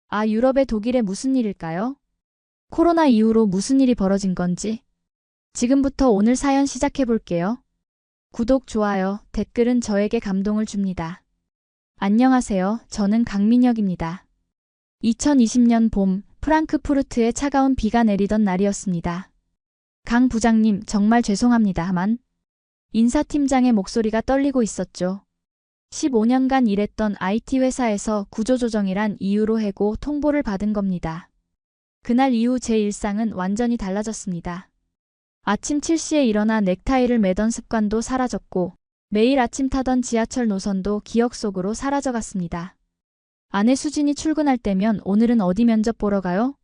아, 유럽의 독일에 무슨 일일까요? 코로나 이후로 무슨 일이 벌어진 건지. 지금부터 오늘 사연 시작해 볼게요. 구독, 좋아요, 댓글은 저에게 감동을 줍니다. 안녕하세요. 저는 강민혁입니다. 2020년 봄, 프랑크푸르트에 차가운 비가 내리던 날이었습니다. 강 부장님, 정말 죄송합니다만. 인사팀장의 목소리가 떨리고 있었죠. 15년간 일했던 IT 회사에서 구조조정이란 이유로 해고 통보를 받은 겁니다. 그날 이후 제 일상은 완전히 달라졌습니다. 아침 7시에 일어나 넥타이를 매던 습관도 사라졌고 매일 아침 타던 지하철 노선도 기억 속으로 사라져갔습니다. 아내 수진이 출근할 때면 오늘은 어디 면접 보러 가요?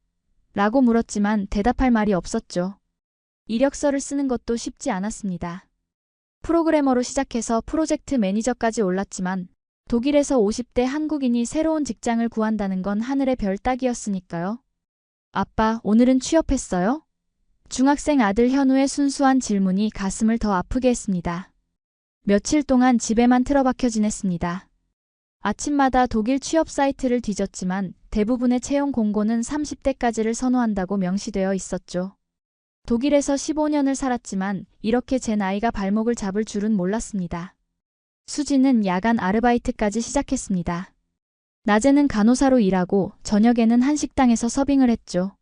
라고 물었지만 대답할 말이 없었죠. 이력서를 쓰는 것도 쉽지 않았습니다. 프로그래머로 시작해서 프로젝트 매니저까지 올랐지만 독일에서 50대 한국인이 새로운 직장을 구한다는 건 하늘의 별 따기였으니까요. 아빠, 오늘은 취업했어요? 중학생 아들 현우의 순수한 질문이 가슴을 더 아프게 했습니다. 며칠 동안 집에만 틀어박혀 지냈습니다. 아침마다 독일 취업 사이트를 뒤졌지만 대부분의 채용 공고는 30대까지를 선호한다고 명시되어 있었죠. 독일에서 15년을 살았지만 이렇게 제 나이가 발목을 잡을 줄은 몰랐습니다. 수지는 야간 아르바이트까지 시작했습니다. 낮에는 간호사로 일하고 저녁에는 한식당에서 서빙을 했죠.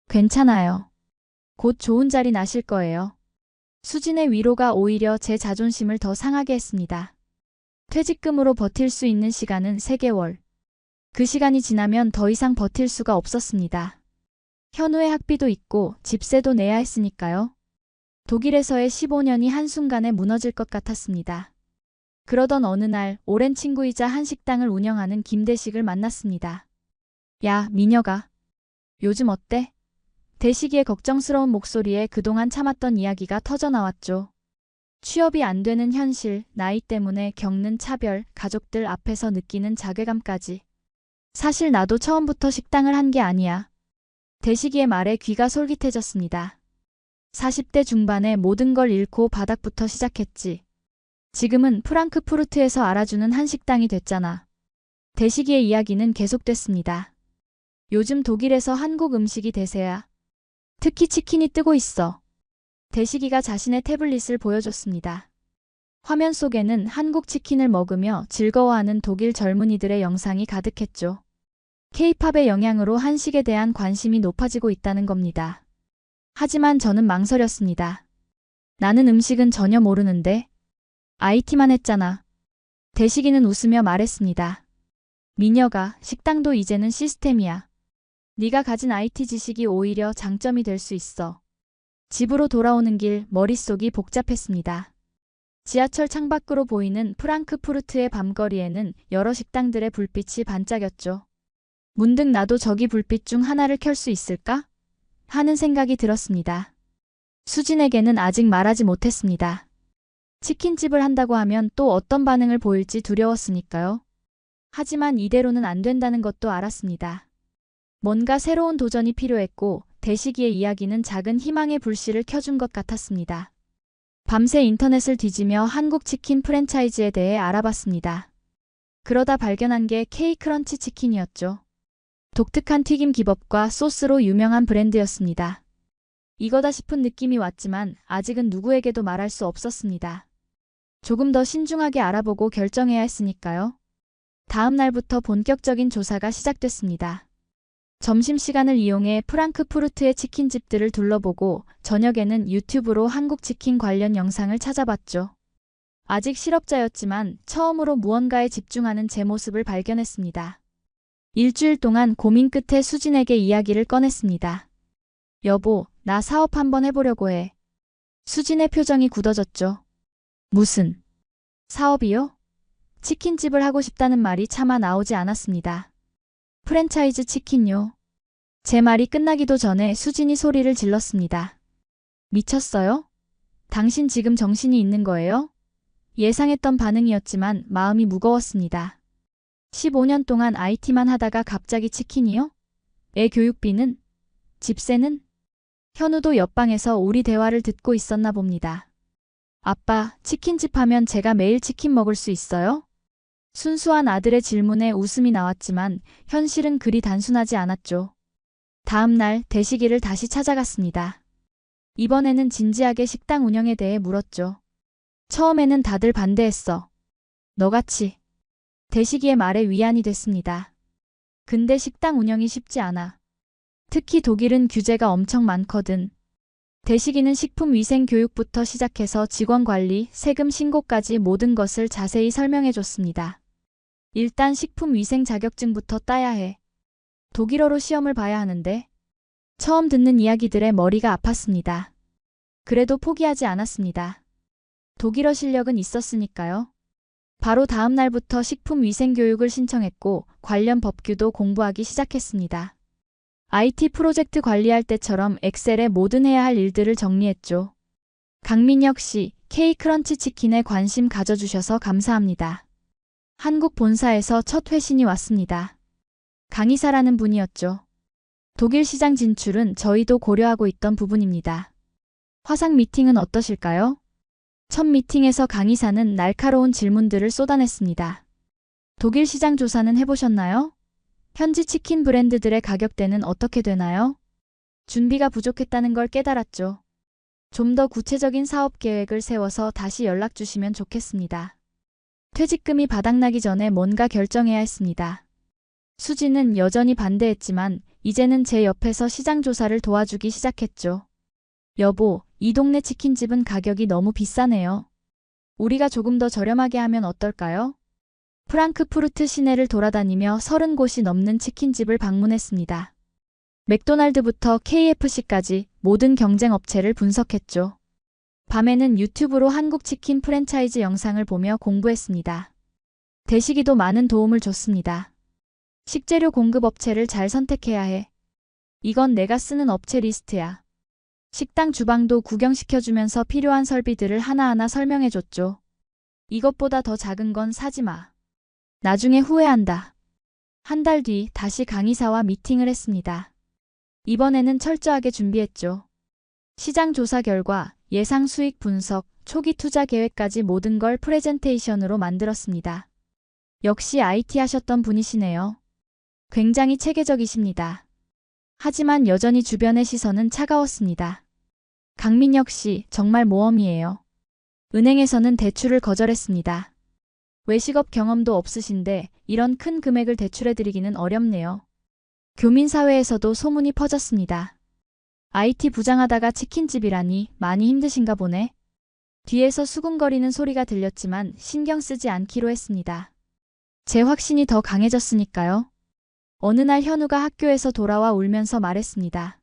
괜찮아요. 곧 좋은 자리 나실 거예요. 수진의 위로가 오히려 제 자존심을 더 상하게 했습니다. 퇴직금으로 버틸 수 있는 시간은 3개월. 그 시간이 지나면 더 이상 버틸 수가 없었습니다. 현우의 학비도 있고 집세도 내야 했으니까요. 독일에서의 15년이 한순간에 무너질 것 같았습니다. 그러던 어느 날 오랜 친구이자 한식당을 운영하는 김대식을 만났습니다. 야, 민혁아. 요즘 어때? 대식이의 걱정스러운 목소리에 그동안 참았던 이야기가 터져나왔죠. 취업이 안 되는 현실, 나이 때문에 겪는 차별, 가족들 앞에서 느끼는 자괴감까지. 사실 나도 처음부터 식당을 한 게 아니야. 대식이의 말에 귀가 솔깃해졌습니다. 40대 중반에 모든 걸 잃고 바닥부터 시작했지. 지금은 프랑크푸르트에서 알아주는 한식당이 됐잖아. 대식이의 이야기는 계속됐습니다. 요즘 독일에서 한국 음식이 대세야. 특히 치킨이 뜨고 있어. 대식이가 자신의 태블릿을 보여줬습니다. 화면 속에는 한국 치킨을 먹으며 즐거워하는 독일 젊은이들의 영상이 가득했죠. K-팝의 영향으로 한식에 대한 관심이 높아지고 있다는 겁니다. 하지만 저는 망설였습니다. 나는 음식은 전혀 모르는데. IT만 했잖아. 대식이는 웃으며 말했습니다. 민혁아, 식당도 이제는 시스템이야. 네가 가진 IT 지식이 오히려 장점이 될 수 있어. 집으로 돌아오는 길 머릿속이 복잡했습니다. 지하철 창밖으로 보이는 프랑크푸르트의 밤거리에는 여러 식당들의 불빛이 반짝였죠. 문득 나도 저기 불빛 중 하나를 켤 수 있을까? 하는 생각이 들었습니다. 수진에게는 아직 말하지 못했습니다. 치킨집을 한다고 하면 또 어떤 반응을 보일지 두려웠으니까요. 하지만 이대로는 안 된다는 것도 알았습니다. 뭔가 새로운 도전이 필요했고 대식이의 이야기는 작은 희망의 불씨를 켜준 것 같았습니다. 밤새 인터넷을 뒤지며 한국 치킨 프랜차이즈에 대해 알아봤습니다. 그러다 발견한 게 K-크런치 치킨이었죠. 독특한 튀김 기법과 소스로 유명한 브랜드였습니다. 이거다 싶은 느낌이 왔지만 아직은 누구에게도 말할 수 없었습니다. 조금 더 신중하게 알아보고 결정해야 했으니까요. 다음 날부터 본격적인 조사가 시작됐습니다. 점심시간을 이용해 프랑크푸르트의 치킨집들을 둘러보고 저녁에는 유튜브로 한국 치킨 관련 영상을 찾아봤죠. 아직 실업자였지만 처음으로 무언가에 집중하는 제 모습을 발견했습니다. 일주일 동안 고민 끝에 수진에게 이야기를 꺼냈습니다. 여보, 나 사업 한번 해보려고 해. 수진의 표정이 굳어졌죠. 무슨 사업이요? 치킨집을 하고 싶다는 말이 차마 나오지 않았습니다. 프랜차이즈 치킨요. 제 말이 끝나기도 전에 수진이 소리를 질렀습니다. 미쳤어요? 당신 지금 정신이 있는 거예요? 예상했던 반응이었지만 마음이 무거웠습니다. 15년 동안 IT만 하다가 갑자기 치킨이요? 애 교육비는? 집세는? 현우도 옆방에서 우리 대화를 듣고 있었나 봅니다. 아빠, 치킨집 하면 제가 매일 치킨 먹을 수 있어요? 순수한 아들의 질문에 웃음이 나왔지만 현실은 그리 단순하지 않았죠. 다음 날 대식이를 다시 찾아갔습니다. 이번에는 진지하게 식당 운영에 대해 물었죠. 처음에는 다들 반대했어. 너같이. 대식이의 말에 위안이 됐습니다. 근데 식당 운영이 쉽지 않아. 특히 독일은 규제가 엄청 많거든. 대식이는 식품 위생 교육부터 시작해서 직원 관리, 세금 신고까지 모든 것을 자세히 설명해 줬습니다. 일단 식품 위생 자격증부터 따야 해. 독일어로 시험을 봐야 하는데. 처음 듣는 이야기들에 머리가 아팠습니다. 그래도 포기하지 않았습니다. 독일어 실력은 있었으니까요. 바로 다음 날부터 식품 위생 교육을 신청했고 관련 법규도 공부하기 시작했습니다. IT 프로젝트 관리할 때처럼 엑셀에 모든 해야 할 일들을 정리했죠. 강민혁 씨, K크런치 치킨에 관심 가져주셔서 감사합니다. 한국 본사에서 첫 회신이 왔습니다. 강이사라는 분이었죠. 독일 시장 진출은 저희도 고려하고 있던 부분입니다. 화상 미팅은 어떠실까요? 첫 미팅에서 강이사는 날카로운 질문들을 쏟아냈습니다. 독일 시장 조사는 해보셨나요? 현지 치킨 브랜드들의 가격대는 어떻게 되나요? 준비가 부족했다는 걸 깨달았죠. 좀 더 구체적인 사업 계획을 세워서 다시 연락 주시면 좋겠습니다. 퇴직금이 바닥나기 전에 뭔가 결정해야 했습니다. 수지는 여전히 반대했지만 이제는 제 옆에서 시장 조사를 도와주기 시작했죠. 여보, 이 동네 치킨집은 가격이 너무 비싸네요. 우리가 조금 더 저렴하게 하면 어떨까요? 프랑크푸르트 시내를 돌아다니며 30곳이 넘는 치킨집을 방문했습니다. 맥도날드부터 KFC까지 모든 경쟁 업체를 분석했죠. 밤에는 유튜브로 한국 치킨 프랜차이즈 영상을 보며 공부했습니다. 대식이도 많은 도움을 줬습니다. 식재료 공급 업체를 잘 선택해야 해. 이건 내가 쓰는 업체 리스트야. 식당 주방도 구경시켜주면서 필요한 설비들을 하나하나 설명해줬죠. 이것보다 더 작은 건 사지 마. 나중에 후회한다. 한 달 뒤 다시 강이사와 미팅을 했습니다. 이번에는 철저하게 준비했죠. 시장 조사 결과, 예상 수익 분석, 초기 투자 계획까지 모든 걸 프레젠테이션으로 만들었습니다. 역시 IT 하셨던 분이시네요. 굉장히 체계적이십니다. 하지만 여전히 주변의 시선은 차가웠습니다. 강민혁 씨, 정말 모험이에요. 은행에서는 대출을 거절했습니다. 외식업 경험도 없으신데 이런 큰 금액을 대출해드리기는 어렵네요. 교민사회에서도 소문이 퍼졌습니다. IT 부장하다가 치킨집이라니 많이 힘드신가 보네. 뒤에서 수군거리는 소리가 들렸지만 신경 쓰지 않기로 했습니다. 제 확신이 더 강해졌으니까요. 어느 날 현우가 학교에서 돌아와 울면서 말했습니다.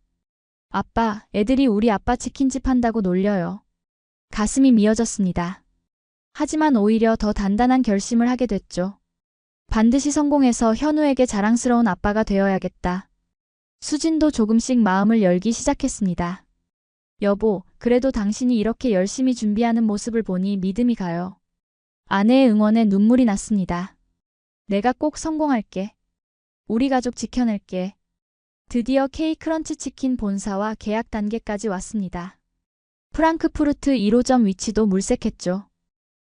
아빠, 애들이 우리 아빠 치킨집 한다고 놀려요. 가슴이 미어졌습니다. 하지만 오히려 더 단단한 결심을 하게 됐죠. 반드시 성공해서 현우에게 자랑스러운 아빠가 되어야겠다. 수진도 조금씩 마음을 열기 시작했습니다. 여보, 그래도 당신이 이렇게 열심히 준비하는 모습을 보니 믿음이 가요. 아내의 응원에 눈물이 났습니다. 내가 꼭 성공할게. 우리 가족 지켜낼게. 드디어 K크런치 치킨 본사와 계약 단계까지 왔습니다. 프랑크푸르트 1호점 위치도 물색했죠.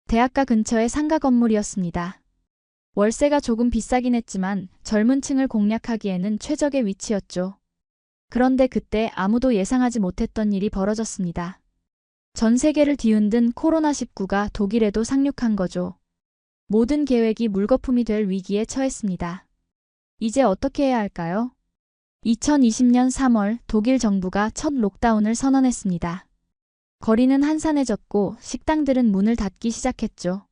대학가 근처의 상가 건물이었습니다. 월세가 조금 비싸긴 했지만 젊은 층을 공략하기에는 최적의 위치였죠. 그런데 그때 아무도 예상하지 못했던 일이 벌어졌습니다. 전 세계를 뒤흔든 코로나19가 독일에도 상륙한 거죠. 모든 계획이 물거품이 될 위기에 처했습니다. 이제 어떻게 해야 할까요? 2020년 3월 독일 정부가 첫 록다운을 선언했습니다. 거리는 한산해졌고 식당들은 문을 닫기 시작했죠.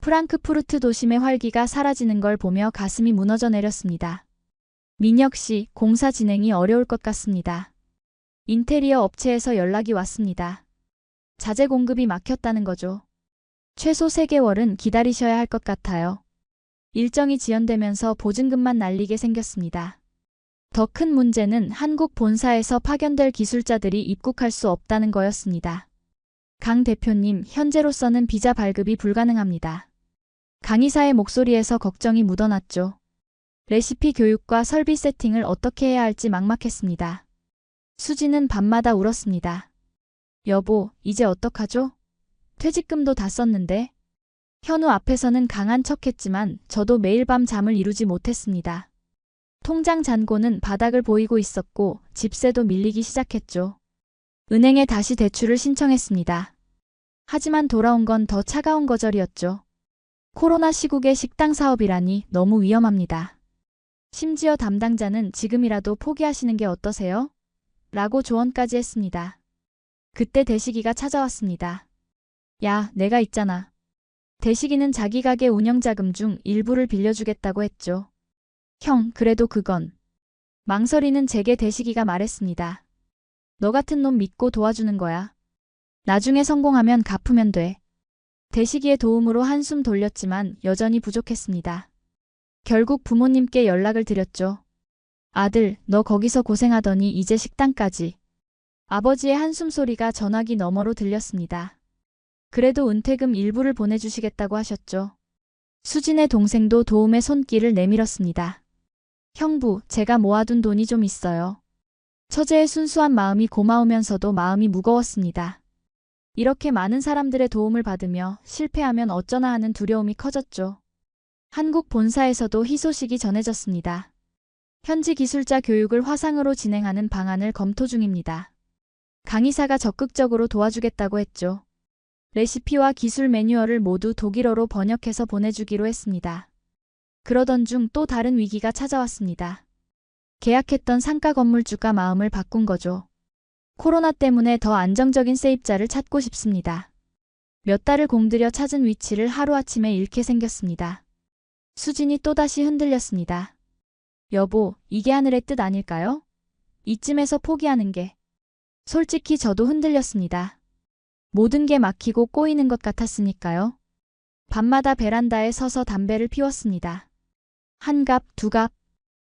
프랑크푸르트 도심의 활기가 사라지는 걸 보며 가슴이 무너져 내렸습니다. 민혁 씨, 공사 진행이 어려울 것 같습니다. 인테리어 업체에서 연락이 왔습니다. 자재 공급이 막혔다는 거죠. 최소 3개월은 기다리셔야 할 것 같아요. 일정이 지연되면서 보증금만 날리게 생겼습니다. 더 큰 문제는 한국 본사에서 파견될 기술자들이 입국할 수 없다는 거였습니다. 강 대표님, 현재로서는 비자 발급이 불가능합니다. 강 이사의 목소리에서 걱정이 묻어났죠. 레시피 교육과 설비 세팅을 어떻게 해야 할지 막막했습니다. 수지는 밤마다 울었습니다. 여보, 이제 어떡하죠? 퇴직금도 다 썼는데. 현우 앞에서는 강한 척했지만 저도 매일 밤 잠을 이루지 못했습니다. 통장 잔고는 바닥을 보이고 있었고 집세도 밀리기 시작했죠. 은행에 다시 대출을 신청했습니다. 하지만 돌아온 건 더 차가운 거절이었죠. 코로나 시국에 식당 사업이라니 너무 위험합니다. 심지어 담당자는 지금이라도 포기하시는 게 어떠세요? 라고 조언까지 했습니다. 그때 대식이가 찾아왔습니다. 야, 내가 있잖아. 대식이는 자기 가게 운영자금 중 일부를 빌려주겠다고 했죠. 형, 그래도 그건. 망설이는 제게 대식이가 말했습니다. 너 같은 놈 믿고 도와주는 거야. 나중에 성공하면 갚으면 돼. 대식이의 도움으로 한숨 돌렸지만 여전히 부족했습니다. 결국 부모님께 연락을 드렸죠. 아들, 너 거기서 고생하더니 이제 식당까지. 아버지의 한숨 소리가 전화기 너머로 들렸습니다. 그래도 은퇴금 일부를 보내주시겠다고 하셨죠. 수진의 동생도 도움의 손길을 내밀었습니다. 형부, 제가 모아둔 돈이 좀 있어요. 처제의 순수한 마음이 고마우면서도 마음이 무거웠습니다. 이렇게 많은 사람들의 도움을 받으며 실패하면 어쩌나 하는 두려움이 커졌죠. 한국 본사에서도 희소식이 전해졌습니다. 현지 기술자 교육을 화상으로 진행하는 방안을 검토 중입니다. 강의사가 적극적으로 도와주겠다고 했죠. 레시피와 기술 매뉴얼을 모두 독일어로 번역해서 보내주기로 했습니다. 그러던 중 또 다른 위기가 찾아왔습니다. 계약했던 상가 건물주가 마음을 바꾼 거죠. 코로나 때문에 더 안정적인 세입자를 찾고 싶습니다. 몇 달을 공들여 찾은 위치를 하루아침에 잃게 생겼습니다. 수진이 또다시 흔들렸습니다. 여보, 이게 하늘의 뜻 아닐까요? 이쯤에서 포기하는 게. 솔직히 저도 흔들렸습니다. 모든 게 막히고 꼬이는 것 같았으니까요. 밤마다 베란다에 서서 담배를 피웠습니다. 한 갑, 두 갑.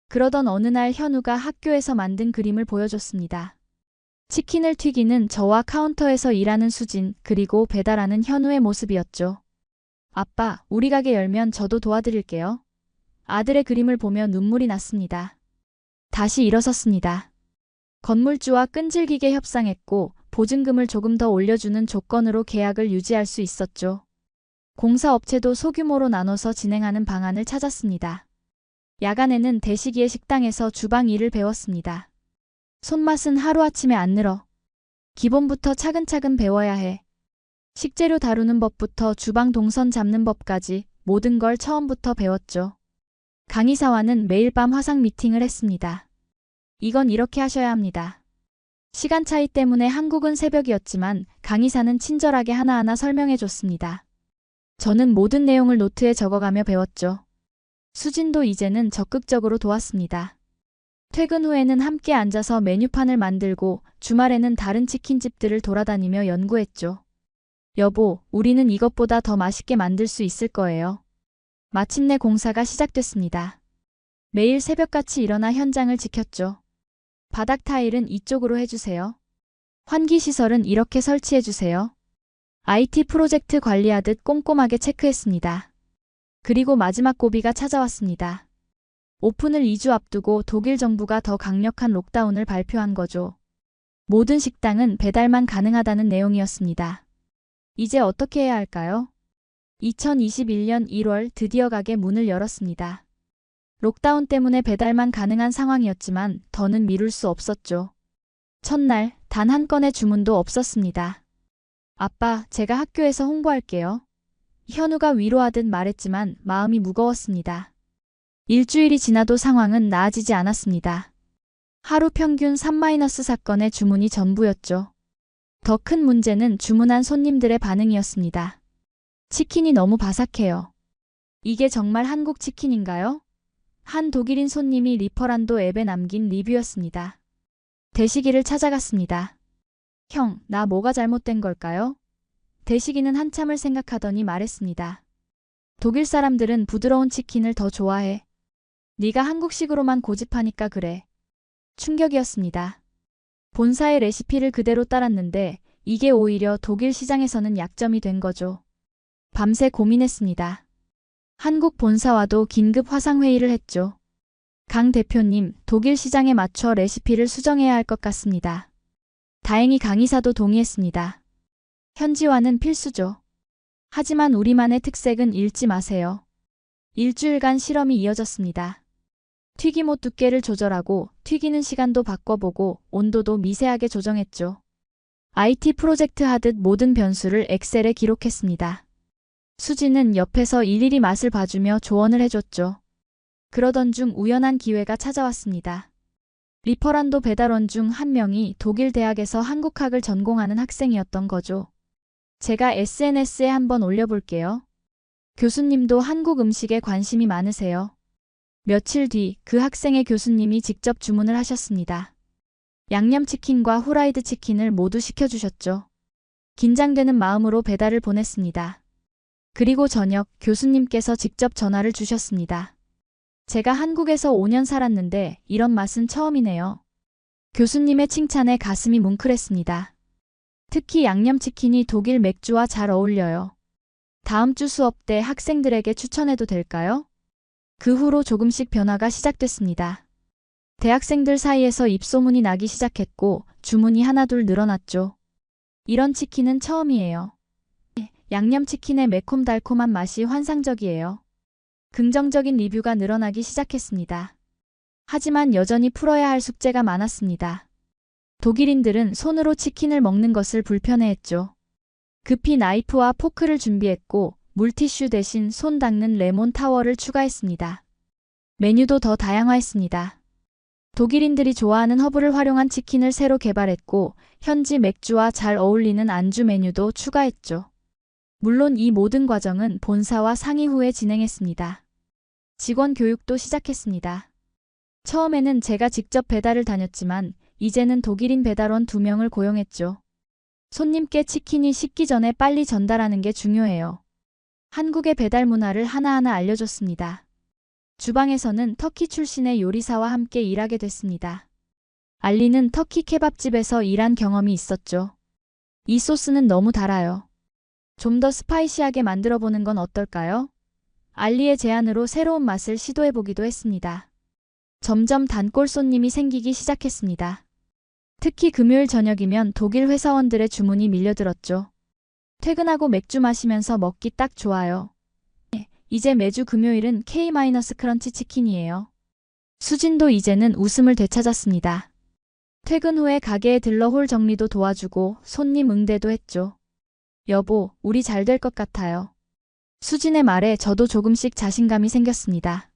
그러던 어느 날 현우가 학교에서 만든 그림을 보여줬습니다. 치킨을 튀기는 저와 카운터에서 일하는 수진, 그리고 배달하는 현우의 모습이었죠. 아빠, 우리 가게 열면 저도 도와드릴게요. 아들의 그림을 보며 눈물이 났습니다. 다시 일어섰습니다. 건물주와 끈질기게 협상했고 보증금을 조금 더 올려주는 조건으로 계약을 유지할 수 있었죠. 공사업체도 소규모로 나눠서 진행하는 방안을 찾았습니다. 야간에는 대식이의 식당에서 주방 일을 배웠습니다. 손맛은 하루아침에 안 늘어. 기본부터 차근차근 배워야 해. 식재료 다루는 법부터 주방 동선 잡는 법까지 모든 걸 처음부터 배웠죠. 강의사와는 매일 밤 화상 미팅을 했습니다. 이건 이렇게 하셔야 합니다. 시간 차이 때문에 한국은 새벽이었지만 강의사는 친절하게 하나하나 설명해 줬습니다. 저는 모든 내용을 노트에 적어가며 배웠죠. 수진도 이제는 적극적으로 도왔습니다. 퇴근 후에는 함께 앉아서 메뉴판을 만들고 주말에는 다른 치킨집들을 돌아다니며 연구했죠. 여보, 우리는 이것보다 더 맛있게 만들 수 있을 거예요. 마침내 공사가 시작됐습니다. 매일 새벽같이 일어나 현장을 지켰죠. 바닥 타일은 이쪽으로 해주세요. 환기시설은 이렇게 설치해주세요. IT 프로젝트 관리하듯 꼼꼼하게 체크했습니다. 그리고 마지막 고비가 찾아왔습니다. 오픈을 2주 앞두고 독일 정부가 더 강력한 록다운을 발표한 거죠. 모든 식당은 배달만 가능하다는 내용이었습니다. 이제 어떻게 해야 할까요? 2021년 1월 드디어 가게 문을 열었습니다. 록다운 때문에 배달만 가능한 상황이었지만 더는 미룰 수 없었죠. 첫날 단 한 건의 주문도 없었습니다. 아빠, 제가 학교에서 홍보할게요. 현우가 위로하듯 말했지만 마음이 무거웠습니다. 일주일이 지나도 상황은 나아지지 않았습니다. 하루 평균 3-4건의 주문이 전부였죠. 더 큰 문제는 주문한 손님들의 반응이었습니다. 치킨이 너무 바삭해요. 이게 정말 한국 치킨인가요? 한 독일인 손님이 리퍼란도 앱에 남긴 리뷰였습니다. 대식이를 찾아갔습니다. 형, 나 뭐가 잘못된 걸까요? 대식이는 한참을 생각하더니 말했습니다. 독일 사람들은 부드러운 치킨을 더 좋아해. 네가 한국식으로만 고집하니까 그래. 충격이었습니다. 본사의 레시피를 그대로 따랐는데 이게 오히려 독일 시장에서는 약점이 된 거죠. 밤새 고민했습니다. 한국 본사와도 긴급 화상회의를 했죠. 강 대표님, 독일 시장에 맞춰 레시피를 수정해야 할 것 같습니다. 다행히 강의사도 동의했습니다. 현지화는 필수죠. 하지만 우리만의 특색은 잃지 마세요. 일주일간 실험이 이어졌습니다. 튀김옷 두께를 조절하고 튀기는 시간도 바꿔보고 온도도 미세하게 조정했죠. IT 프로젝트 하듯 모든 변수를 엑셀에 기록했습니다. 수지는 옆에서 일일이 맛을 봐주며 조언을 해줬죠. 그러던 중 우연한 기회가 찾아왔습니다. 리퍼란도 배달원 중 한 명이 독일 대학에서 한국학을 전공하는 학생이었던 거죠. 제가 SNS에 한번 올려볼게요. 교수님도 한국 음식에 관심이 많으세요. 며칠 뒤 그 학생의 교수님이 직접 주문을 하셨습니다. 양념치킨과 후라이드 치킨을 모두 시켜주셨죠. 긴장되는 마음으로 배달을 보냈습니다. 그리고 저녁 교수님께서 직접 전화를 주셨습니다. 제가 한국에서 5년 살았는데 이런 맛은 처음이네요. 교수님의 칭찬에 가슴이 뭉클했습니다. 특히 양념치킨이 독일 맥주와 잘 어울려요. 다음 주 수업 때 학생들에게 추천해도 될까요? 그 후로 조금씩 변화가 시작됐습니다. 대학생들 사이에서 입소문이 나기 시작했고 주문이 하나둘 늘어났죠. 이런 치킨은 처음이에요. 양념치킨의 매콤달콤한 맛이 환상적이에요. 긍정적인 리뷰가 늘어나기 시작했습니다. 하지만 여전히 풀어야 할 숙제가 많았습니다. 독일인들은 손으로 치킨을 먹는 것을 불편해했죠. 급히 나이프와 포크를 준비했고 물티슈 대신 손 닦는 레몬 타월을 추가했습니다. 메뉴도 더 다양화했습니다. 독일인들이 좋아하는 허브를 활용한 치킨을 새로 개발했고 현지 맥주와 잘 어울리는 안주 메뉴도 추가했죠. 물론 이 모든 과정은 본사와 상의 후에 진행했습니다. 직원 교육도 시작했습니다. 처음에는 제가 직접 배달을 다녔지만 이제는 독일인 배달원 2명을 고용했죠. 손님께 치킨이 식기 전에 빨리 전달하는 게 중요해요. 한국의 배달 문화를 하나하나 알려줬습니다. 주방에서는 터키 출신의 요리사와 함께 일하게 됐습니다. 알리는 터키 케밥집에서 일한 경험이 있었죠. 이 소스는 너무 달아요. 좀 더 스파이시하게 만들어보는 건 어떨까요? 알리의 제안으로 새로운 맛을 시도해보기도 했습니다. 점점 단골 손님이 생기기 시작했습니다. 특히 금요일 저녁이면 독일 회사원들의 주문이 밀려들었죠. 퇴근하고 맥주 마시면서 먹기 딱 좋아요. 이제 매주 금요일은 K-크런치 치킨이에요. 수진도 이제는 웃음을 되찾았습니다. 퇴근 후에 가게에 들러 홀 정리도 도와주고 손님 응대도 했죠. 여보, 우리 잘 될 것 같아요. 수진의 말에 저도 조금씩 자신감이 생겼습니다.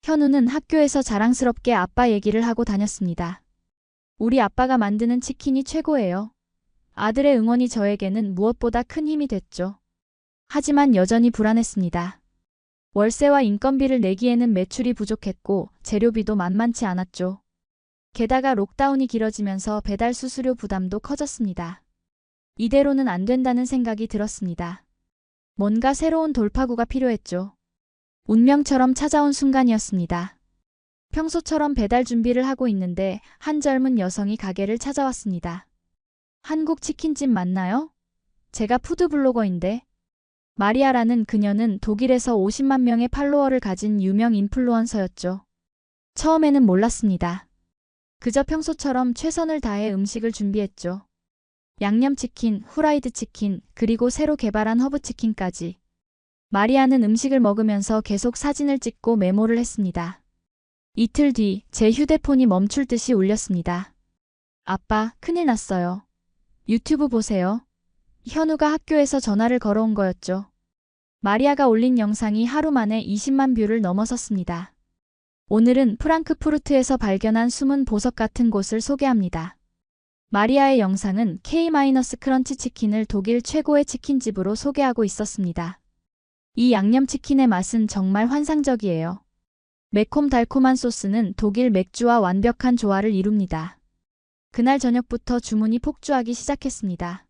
현우는 학교에서 자랑스럽게 아빠 얘기를 하고 다녔습니다. 우리 아빠가 만드는 치킨이 최고예요. 아들의 응원이 저에게는 무엇보다 큰 힘이 됐죠. 하지만 여전히 불안했습니다. 월세와 인건비를 내기에는 매출이 부족했고 재료비도 만만치 않았죠. 게다가 록다운이 길어지면서 배달 수수료 부담도 커졌습니다. 이대로는 안 된다는 생각이 들었습니다. 뭔가 새로운 돌파구가 필요했죠. 운명처럼 찾아온 순간이었습니다. 평소처럼 배달 준비를 하고 있는데 한 젊은 여성이 가게를 찾아왔습니다. 한국 치킨집 맞나요? 제가 푸드블로거인데. 마리아라는 그녀는 독일에서 50만 명의 팔로워를 가진 유명 인플루언서였죠. 처음에는 몰랐습니다. 그저 평소처럼 최선을 다해 음식을 준비했죠. 양념치킨, 후라이드 치킨, 그리고 새로 개발한 허브치킨까지. 마리아는 음식을 먹으면서 계속 사진을 찍고 메모를 했습니다. 이틀 뒤 제 휴대폰이 멈출 듯이 울렸습니다. 아빠, 큰일 났어요. 유튜브 보세요. 현우가 학교에서 전화를 걸어온 거였죠. 마리아가 올린 영상이 하루 만에 20만 뷰를 넘어섰습니다. 오늘은 프랑크푸르트에서 발견한 숨은 보석 같은 곳을 소개합니다. 마리아의 영상은 K-크런치 치킨을 독일 최고의 치킨집으로 소개하고 있었습니다. 이 양념치킨의 맛은 정말 환상적이에요. 매콤달콤한 소스는 독일 맥주와 완벽한 조화를 이룹니다. 그날 저녁부터 주문이 폭주하기 시작했습니다.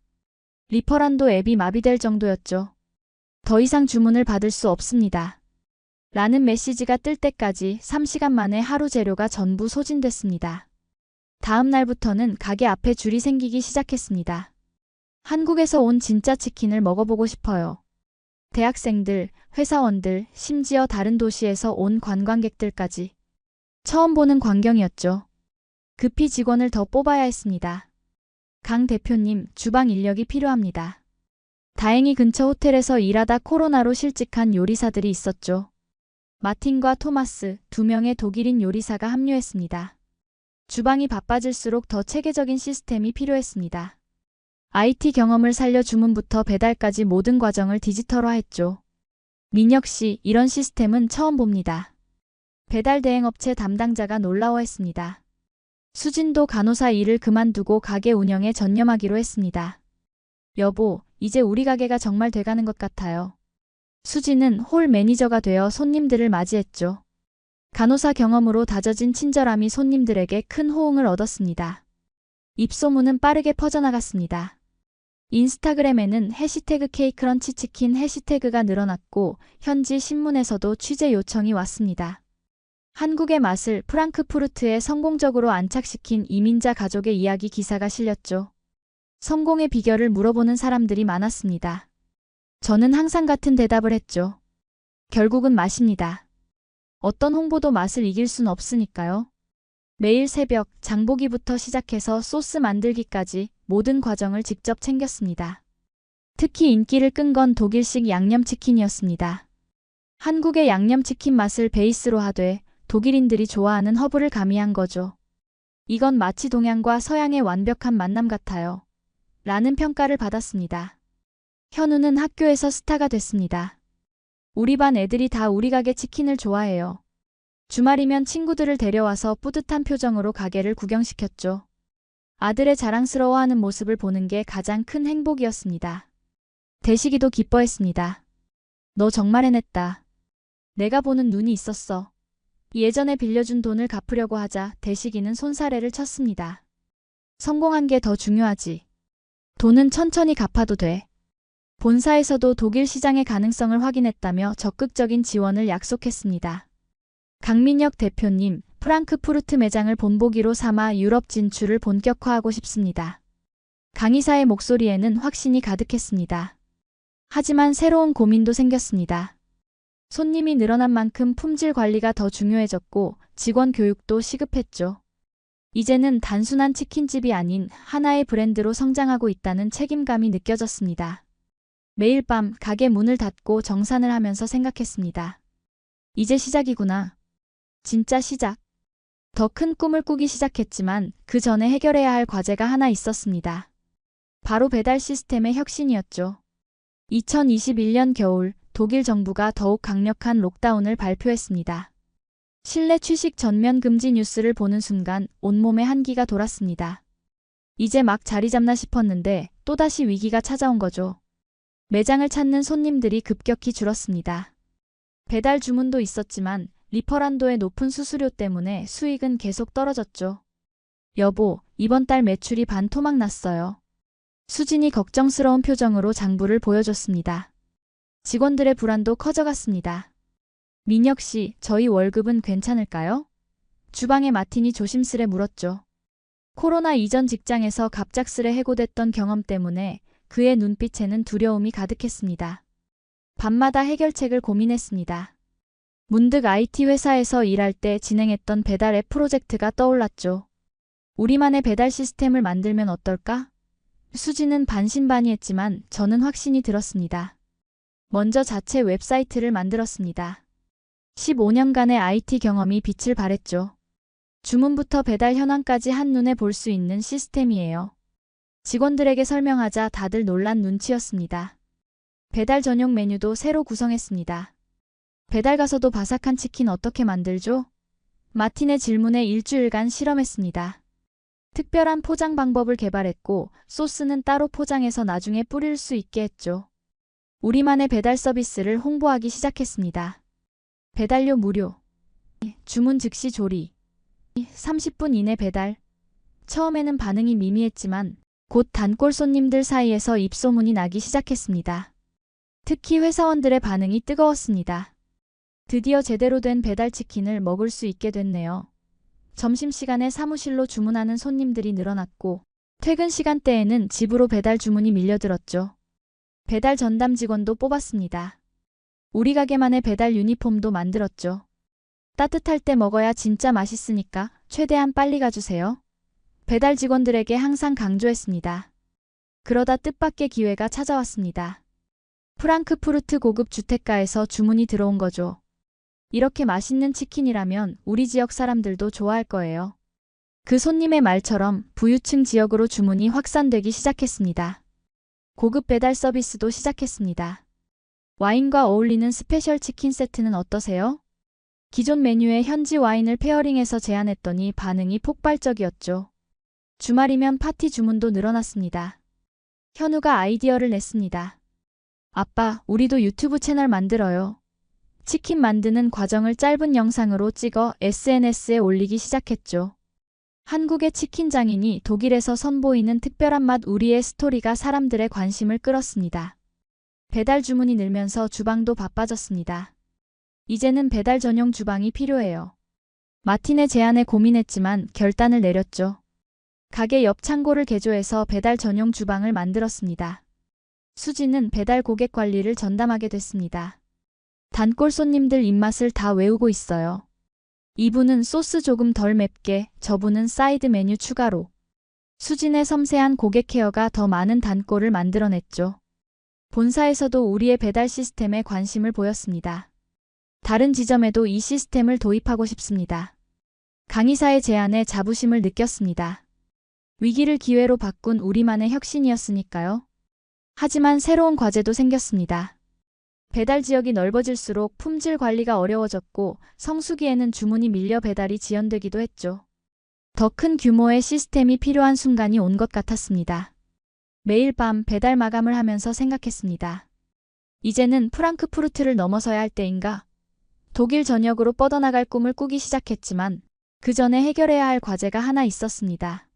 리퍼란도 앱이 마비될 정도였죠. 더 이상 주문을 받을 수 없습니다. 라는 메시지가 뜰 때까지 3시간 만에 하루 재료가 전부 소진됐습니다. 다음 날부터는 가게 앞에 줄이 생기기 시작했습니다. 한국에서 온 진짜 치킨을 먹어보고 싶어요. 대학생들, 회사원들, 심지어 다른 도시에서 온 관광객들까지. 처음 보는 광경이었죠. 급히 직원을 더 뽑아야 했습니다. 강 대표님, 주방 인력이 필요합니다. 다행히 근처 호텔에서 일하다 코로나로 실직한 요리사들이 있었죠. 마틴과 토마스, 두 명의 독일인 요리사가 합류했습니다. 주방이 바빠질수록 더 체계적인 시스템이 필요했습니다. IT 경험을 살려 주문부터 배달까지 모든 과정을 디지털화했죠. 민혁 씨, 이런 시스템은 처음 봅니다. 배달 대행업체 담당자가 놀라워했습니다. 수진도 간호사 일을 그만두고 가게 운영에 전념하기로 했습니다. 여보, 이제 우리 가게가 정말 돼가는 것 같아요. 수진은 홀 매니저가 되어 손님들을 맞이했죠. 간호사 경험으로 다져진 친절함이 손님들에게 큰 호응을 얻었습니다. 입소문은 빠르게 퍼져나갔습니다. 인스타그램에는 해시태그 K크런치 치킨 해시태그가 늘어났고 현지 신문에서도 취재 요청이 왔습니다. 한국의 맛을 프랑크푸르트에 성공적으로 안착시킨 이민자 가족의 이야기 기사가 실렸죠. 성공의 비결을 물어보는 사람들이 많았습니다. 저는 항상 같은 대답을 했죠. 결국은 맛입니다. 어떤 홍보도 맛을 이길 순 없으니까요. 매일 새벽 장보기부터 시작해서 소스 만들기까지 모든 과정을 직접 챙겼습니다. 특히 인기를 끈 건 독일식 양념치킨이었습니다. 한국의 양념치킨 맛을 베이스로 하되 독일인들이 좋아하는 허브를 가미한 거죠. 이건 마치 동양과 서양의 완벽한 만남 같아요. 라는 평가를 받았습니다. 현우는 학교에서 스타가 됐습니다. 우리 반 애들이 다 우리 가게 치킨을 좋아해요. 주말이면 친구들을 데려와서 뿌듯한 표정으로 가게를 구경시켰죠. 아들의 자랑스러워하는 모습을 보는 게 가장 큰 행복이었습니다. 대식이도 기뻐했습니다. 너 정말 해냈다. 내가 보는 눈이 있었어. 예전에 빌려준 돈을 갚으려고 하자 대식이는 손사래를 쳤습니다. 성공한 게 더 중요하지. 돈은 천천히 갚아도 돼. 본사에서도 독일 시장의 가능성을 확인했다며 적극적인 지원을 약속했습니다. 강민혁 대표님, 프랑크푸르트 매장을 본보기로 삼아 유럽 진출을 본격화하고 싶습니다. 강이사의 목소리에는 확신이 가득했습니다. 하지만 새로운 고민도 생겼습니다. 손님이 늘어난 만큼 품질 관리가 더 중요해졌고 직원 교육도 시급했죠. 이제는 단순한 치킨집이 아닌 하나의 브랜드로 성장하고 있다는 책임감이 느껴졌습니다. 매일 밤 가게 문을 닫고 정산을 하면서 생각했습니다. 이제 시작이구나. 진짜 시작. 더 큰 꿈을 꾸기 시작했지만 그 전에 해결해야 할 과제가 하나 있었습니다. 바로 배달 시스템의 혁신이었죠. 2021년 겨울 독일 정부가 더욱 강력한 록다운을 발표했습니다. 실내 취식 전면 금지 뉴스를 보는 순간 온몸에 한기가 돌았습니다. 이제 막 자리 잡나 싶었는데 또다시 위기가 찾아온 거죠. 매장을 찾는 손님들이 급격히 줄었습니다. 배달 주문도 있었지만 리퍼란도의 높은 수수료 때문에 수익은 계속 떨어졌죠. 여보, 이번 달 매출이 반토막 났어요. 수진이 걱정스러운 표정으로 장부를 보여줬습니다. 직원들의 불안도 커져갔습니다. 민혁 씨, 저희 월급은 괜찮을까요? 주방의 마틴이 조심스레 물었죠. 코로나 이전 직장에서 갑작스레 해고됐던 경험 때문에 그의 눈빛에는 두려움이 가득했습니다. 밤마다 해결책을 고민했습니다. 문득 IT 회사에서 일할 때 진행했던 배달 앱 프로젝트가 떠올랐죠. 우리만의 배달 시스템을 만들면 어떨까? 수지는 반신반의했지만 저는 확신이 들었습니다. 먼저 자체 웹사이트를 만들었습니다. 15년간의 IT 경험이 빛을 발했죠. 주문부터 배달 현황까지 한눈에 볼 수 있는 시스템이에요. 직원들에게 설명하자 다들 놀란 눈치였습니다. 배달 전용 메뉴도 새로 구성했습니다. 배달 가서도 바삭한 치킨 어떻게 만들죠? 마틴의 질문에 일주일간 실험했습니다. 특별한 포장 방법을 개발했고 소스는 따로 포장해서 나중에 뿌릴 수 있게 했죠. 우리만의 배달 서비스를 홍보하기 시작했습니다. 배달료 무료. 주문 즉시 조리. 30분 이내 배달. 처음에는 반응이 미미했지만 곧 단골 손님들 사이에서 입소문이 나기 시작했습니다. 특히 회사원들의 반응이 뜨거웠습니다. 드디어 제대로 된 배달치킨을 먹을 수 있게 됐네요. 점심시간에 사무실로 주문하는 손님들이 늘어났고 퇴근 시간대에는 집으로 배달 주문이 밀려들었죠. 배달 전담 직원도 뽑았습니다. 우리 가게만의 배달 유니폼도 만들었죠. 따뜻할 때 먹어야 진짜 맛있으니까 최대한 빨리 가주세요. 배달 직원들에게 항상 강조했습니다. 그러다 뜻밖의 기회가 찾아왔습니다. 프랑크푸르트 고급 주택가에서 주문이 들어온 거죠. 이렇게 맛있는 치킨이라면 우리 지역 사람들도 좋아할 거예요. 그 손님의 말처럼 부유층 지역으로 주문이 확산되기 시작했습니다. 고급 배달 서비스도 시작했습니다. 와인과 어울리는 스페셜 치킨 세트는 어떠세요? 기존 메뉴에 현지 와인을 페어링해서 제안했더니 반응이 폭발적이었죠. 주말이면 파티 주문도 늘어났습니다. 현우가 아이디어를 냈습니다. 아빠, 우리도 유튜브 채널 만들어요. 치킨 만드는 과정을 짧은 영상으로 찍어 SNS에 올리기 시작했죠. 한국의 치킨 장인이 독일에서 선보이는 특별한 맛 우리의 스토리가 사람들의 관심을 끌었습니다. 배달 주문이 늘면서 주방도 바빠졌습니다. 이제는 배달 전용 주방이 필요해요. 마틴의 제안에 고민했지만 결단을 내렸죠. 가게 옆 창고를 개조해서 배달 전용 주방을 만들었습니다. 수지는 배달 고객 관리를 전담하게 됐습니다. 단골 손님들 입맛을 다 외우고 있어요. 이분은 소스 조금 덜 맵게, 저분은 사이드 메뉴 추가로. 수진의 섬세한 고객 케어가 더 많은 단골을 만들어냈죠. 본사에서도 우리의 배달 시스템에 관심을 보였습니다. 다른 지점에도 이 시스템을 도입하고 싶습니다. 강의사의 제안에 자부심을 느꼈습니다. 위기를 기회로 바꾼 우리만의 혁신이었으니까요. 하지만 새로운 과제도 생겼습니다. 배달 지역이 넓어질수록 품질 관리가 어려워졌고 성수기에는 주문이 밀려 배달이 지연되기도 했죠. 더 큰 규모의 시스템이 필요한 순간이 온 것 같았습니다. 매일 밤 배달 마감을 하면서 생각했습니다. 이제는 프랑크푸르트를 넘어서야 할 때인가? 독일 전역으로 뻗어나갈 꿈을 꾸기 시작했지만 그 전에 해결해야 할 과제가 하나 있었습니다.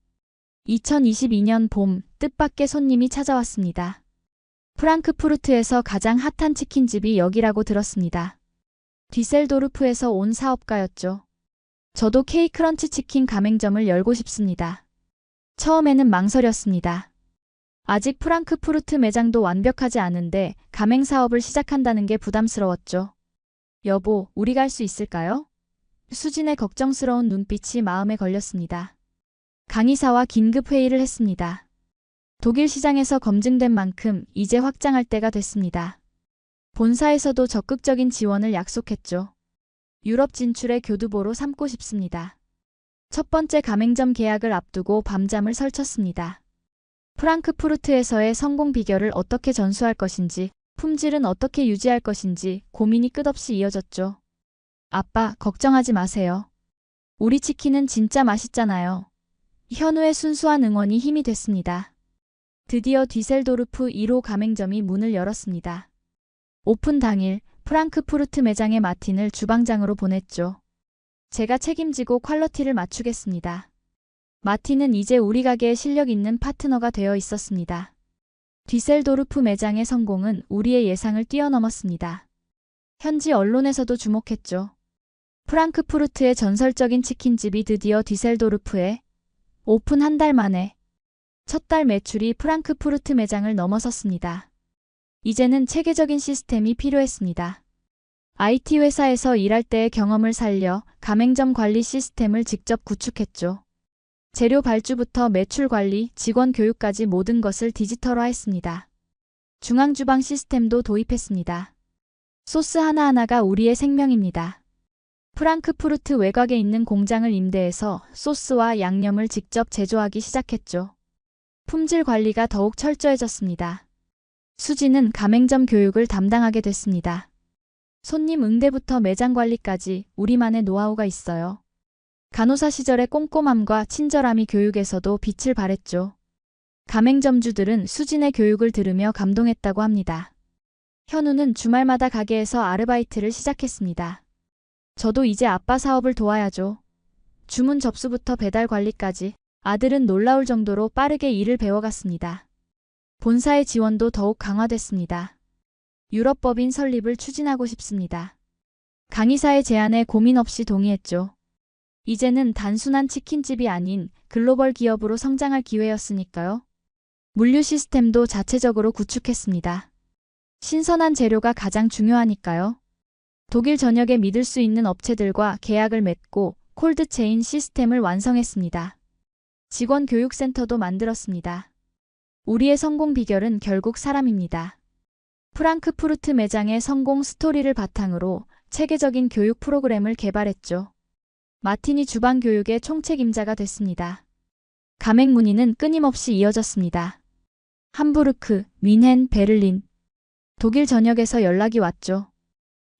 2022년 봄, 뜻밖의 손님이 찾아왔습니다. 프랑크푸르트에서 가장 핫한 치킨집이 여기라고 들었습니다. 뒤셀도르프에서 온 사업가였죠. 저도 K크런치 치킨 가맹점을 열고 싶습니다. 처음에는 망설였습니다. 아직 프랑크푸르트 매장도 완벽하지 않은데 가맹 사업을 시작한다는 게 부담스러웠죠. 여보, 우리 갈 수 있을까요? 수진의 걱정스러운 눈빛이 마음에 걸렸습니다. 강의사와 긴급 회의를 했습니다. 독일 시장에서 검증된 만큼 이제 확장할 때가 됐습니다. 본사에서도 적극적인 지원을 약속했죠. 유럽 진출의 교두보로 삼고 싶습니다. 첫 번째 가맹점 계약을 앞두고 밤잠을 설쳤습니다. 프랑크푸르트에서의 성공 비결을 어떻게 전수할 것인지, 품질은 어떻게 유지할 것인지 고민이 끝없이 이어졌죠. 아빠, 걱정하지 마세요. 우리 치킨은 진짜 맛있잖아요. 현우의 순수한 응원이 힘이 됐습니다. 드디어 뒤셀도르프 1호 가맹점이 문을 열었습니다. 오픈 당일 프랑크푸르트 매장의 마틴을 주방장으로 보냈죠. 제가 책임지고 퀄리티를 맞추겠습니다. 마틴은 이제 우리 가게에 실력 있는 파트너가 되어 있었습니다. 뒤셀도르프 매장의 성공은 우리의 예상을 뛰어넘었습니다. 현지 언론에서도 주목했죠. 프랑크푸르트의 전설적인 치킨집이 드디어 뒤셀도르프에 오픈 한 달 만에 첫 달 매출이 프랑크푸르트 매장을 넘어섰습니다. 이제는 체계적인 시스템이 필요했습니다. IT 회사에서 일할 때의 경험을 살려 가맹점 관리 시스템을 직접 구축했죠. 재료 발주부터 매출 관리, 직원 교육까지 모든 것을 디지털화했습니다. 중앙주방 시스템도 도입했습니다. 소스 하나하나가 우리의 생명입니다. 프랑크푸르트 외곽에 있는 공장을 임대해서 소스와 양념을 직접 제조하기 시작했죠. 품질 관리가 더욱 철저해졌습니다. 수지는 가맹점 교육을 담당하게 됐습니다. 손님 응대부터 매장 관리까지 우리만의 노하우가 있어요. 간호사 시절의 꼼꼼함과 친절함이 교육에서도 빛을 발했죠. 가맹점주들은 수진의 교육을 들으며 감동했다고 합니다. 현우는 주말마다 가게에서 아르바이트를 시작했습니다. 저도 이제 아빠 사업을 도와야죠. 주문 접수부터 배달 관리까지 아들은 놀라울 정도로 빠르게 일을 배워갔습니다. 본사의 지원도 더욱 강화됐습니다. 유럽 법인 설립을 추진하고 싶습니다. 강의사의 제안에 고민 없이 동의했죠. 이제는 단순한 치킨집이 아닌 글로벌 기업으로 성장할 기회였으니까요. 물류 시스템도 자체적으로 구축했습니다. 신선한 재료가 가장 중요하니까요. 독일 전역에 믿을 수 있는 업체들과 계약을 맺고 콜드체인 시스템을 완성했습니다. 직원 교육센터도 만들었습니다. 우리의 성공 비결은 결국 사람입니다. 프랑크푸르트 매장의 성공 스토리를 바탕으로 체계적인 교육 프로그램을 개발했죠. 마틴이 주방 교육의 총책임자가 됐습니다. 가맹 문의는 끊임없이 이어졌습니다. 함부르크, 뮌헨, 베를린, 독일 전역에서 연락이 왔죠.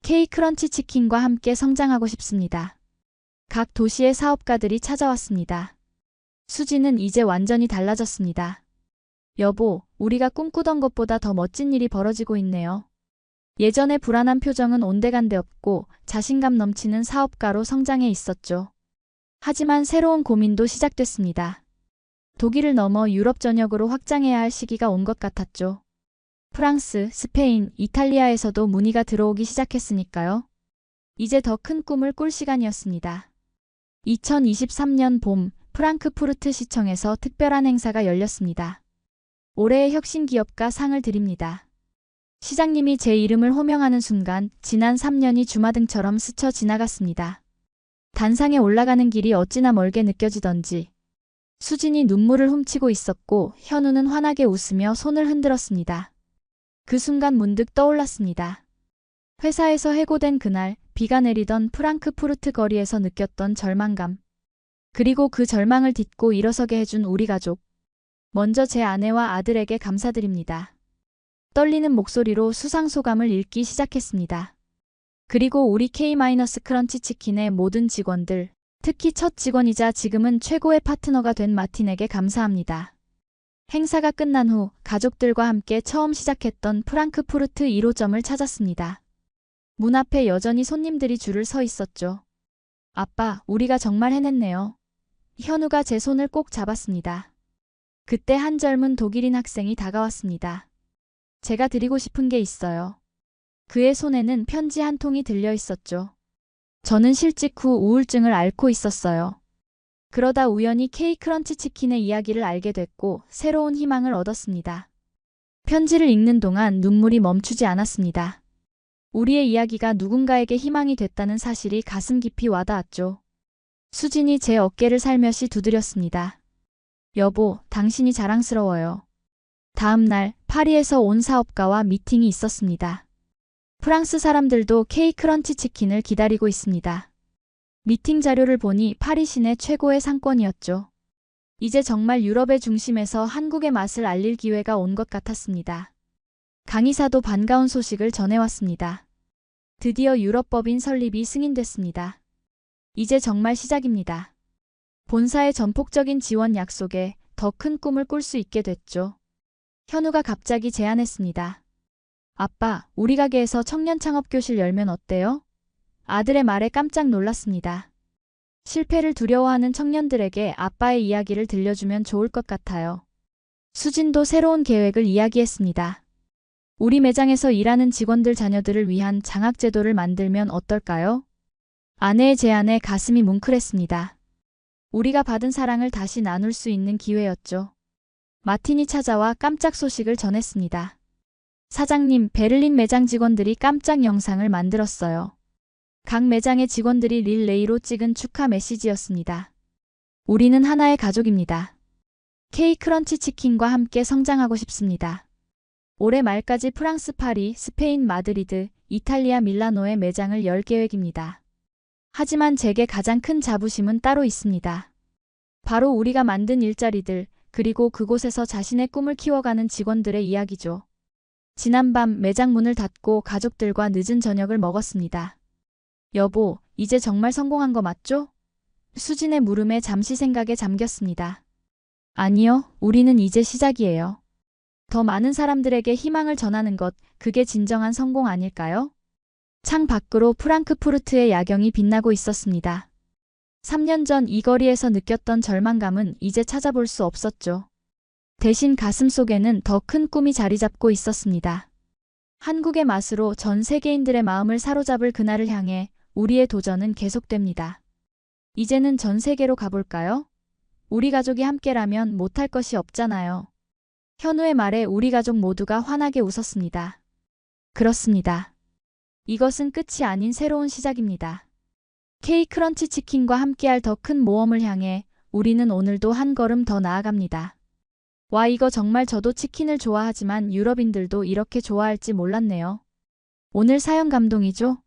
K크런치 치킨과 함께 성장하고 싶습니다. 각 도시의 사업가들이 찾아왔습니다. 수지는 이제 완전히 달라졌습니다. 여보, 우리가 꿈꾸던 것보다 더 멋진 일이 벌어지고 있네요. 예전의 불안한 표정은 온데간데 없고 자신감 넘치는 사업가로 성장해 있었죠. 하지만 새로운 고민도 시작됐습니다. 독일을 넘어 유럽 전역으로 확장해야 할 시기가 온 것 같았죠. 프랑스, 스페인, 이탈리아에서도 문의가 들어오기 시작했으니까요. 이제 더 큰 꿈을 꿀 시간이었습니다. 2023년 봄, 프랑크푸르트 시청에서 특별한 행사가 열렸습니다. 올해의 혁신기업가 상을 드립니다. 시장님이 제 이름을 호명하는 순간 지난 3년이 주마등처럼 스쳐 지나갔습니다. 단상에 올라가는 길이 어찌나 멀게 느껴지던지 수진이 눈물을 훔치고 있었고 현우는 환하게 웃으며 손을 흔들었습니다. 그 순간 문득 떠올랐습니다. 회사에서 해고된 그날 비가 내리던 프랑크푸르트 거리에서 느꼈던 절망감. 그리고 그 절망을 딛고 일어서게 해준 우리 가족. 먼저 제 아내와 아들에게 감사드립니다. 떨리는 목소리로 수상소감을 읽기 시작했습니다. 그리고 우리 K-크런치 치킨의 모든 직원들, 특히 첫 직원이자 지금은 최고의 파트너가 된 마틴에게 감사합니다. 행사가 끝난 후 가족들과 함께 처음 시작했던 프랑크푸르트 1호점을 찾았습니다. 문 앞에 여전히 손님들이 줄을 서 있었죠. 아빠, 우리가 정말 해냈네요. 현우가 제 손을 꼭 잡았습니다. 그때 한 젊은 독일인 학생이 다가왔습니다. 제가 드리고 싶은 게 있어요. 그의 손에는 편지 한 통이 들려 있었죠. 저는 실직 후 우울증을 앓고 있었어요. 그러다 우연히 K크런치 치킨의 이야기를 알게 됐고 새로운 희망을 얻었습니다. 편지를 읽는 동안 눈물이 멈추지 않았습니다. 우리의 이야기가 누군가에게 희망이 됐다는 사실이 가슴 깊이 와닿았죠. 수진이 제 어깨를 살며시 두드렸습니다. 여보, 당신이 자랑스러워요. 다음 날 파리에서 온 사업가와 미팅이 있었습니다. 프랑스 사람들도 K크런치 치킨을 기다리고 있습니다. 미팅 자료를 보니 파리 시내 최고의 상권이었죠. 이제 정말 유럽의 중심에서 한국의 맛을 알릴 기회가 온 것 같았습니다. 강이사도 반가운 소식을 전해왔습니다. 드디어 유럽법인 설립이 승인됐습니다. 이제 정말 시작입니다. 본사의 전폭적인 지원 약속에 더 큰 꿈을 꿀 수 있게 됐죠. 현우가 갑자기 제안했습니다. 아빠, 우리 가게에서 청년 창업 교실 열면 어때요? 아들의 말에 깜짝 놀랐습니다. 실패를 두려워하는 청년들에게 아빠의 이야기를 들려주면 좋을 것 같아요. 수진도 새로운 계획을 이야기했습니다. 우리 매장에서 일하는 직원들 자녀들을 위한 장학제도를 만들면 어떨까요? 아내의 제안에 가슴이 뭉클했습니다. 우리가 받은 사랑을 다시 나눌 수 있는 기회였죠. 마틴이 찾아와 깜짝 소식을 전했습니다. 사장님, 베를린 매장 직원들이 깜짝 영상을 만들었어요. 각 매장의 직원들이 릴레이로 찍은 축하 메시지였습니다. 우리는 하나의 가족입니다. K크런치 치킨과 함께 성장하고 싶습니다. 올해 말까지 프랑스 파리, 스페인 마드리드, 이탈리아 밀라노에 매장을 열 계획입니다. 하지만 제게 가장 큰 자부심은 따로 있습니다. 바로 우리가 만든 일자리들, 그리고 그곳에서 자신의 꿈을 키워가는 직원들의 이야기죠. 지난밤 매장 문을 닫고 가족들과 늦은 저녁을 먹었습니다. 여보, 이제 정말 성공한 거 맞죠? 수진의 물음에 잠시 생각에 잠겼습니다. 아니요, 우리는 이제 시작이에요. 더 많은 사람들에게 희망을 전하는 것, 그게 진정한 성공 아닐까요? 창 밖으로 프랑크푸르트의 야경이 빛나고 있었습니다. 3년 전 이 거리에서 느꼈던 절망감은 이제 찾아볼 수 없었죠. 대신 가슴 속에는 더 큰 꿈이 자리 잡고 있었습니다. 한국의 맛으로 전 세계인들의 마음을 사로잡을 그날을 향해 우리의 도전은 계속됩니다. 이제는 전 세계로 가볼까요? 우리 가족이 함께라면 못할 것이 없잖아요. 현우의 말에 우리 가족 모두가 환하게 웃었습니다. 그렇습니다. 이것은 끝이 아닌 새로운 시작입니다. K크런치 치킨과 함께할 더 큰 모험을 향해 우리는 오늘도 한 걸음 더 나아갑니다. 와, 이거 정말 저도 치킨을 좋아하지만 유럽인들도 이렇게 좋아할지 몰랐네요. 오늘 사연 감동이죠?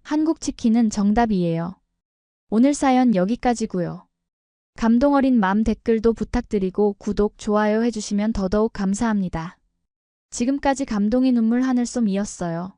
한국 치킨은 정답이에요. 오늘 사연 여기까지고요. 감동 어린 마음 댓글도 부탁드리고 구독, 좋아요 해주시면 더더욱 감사합니다. 지금까지 감동의 눈물 하늘솜이었어요.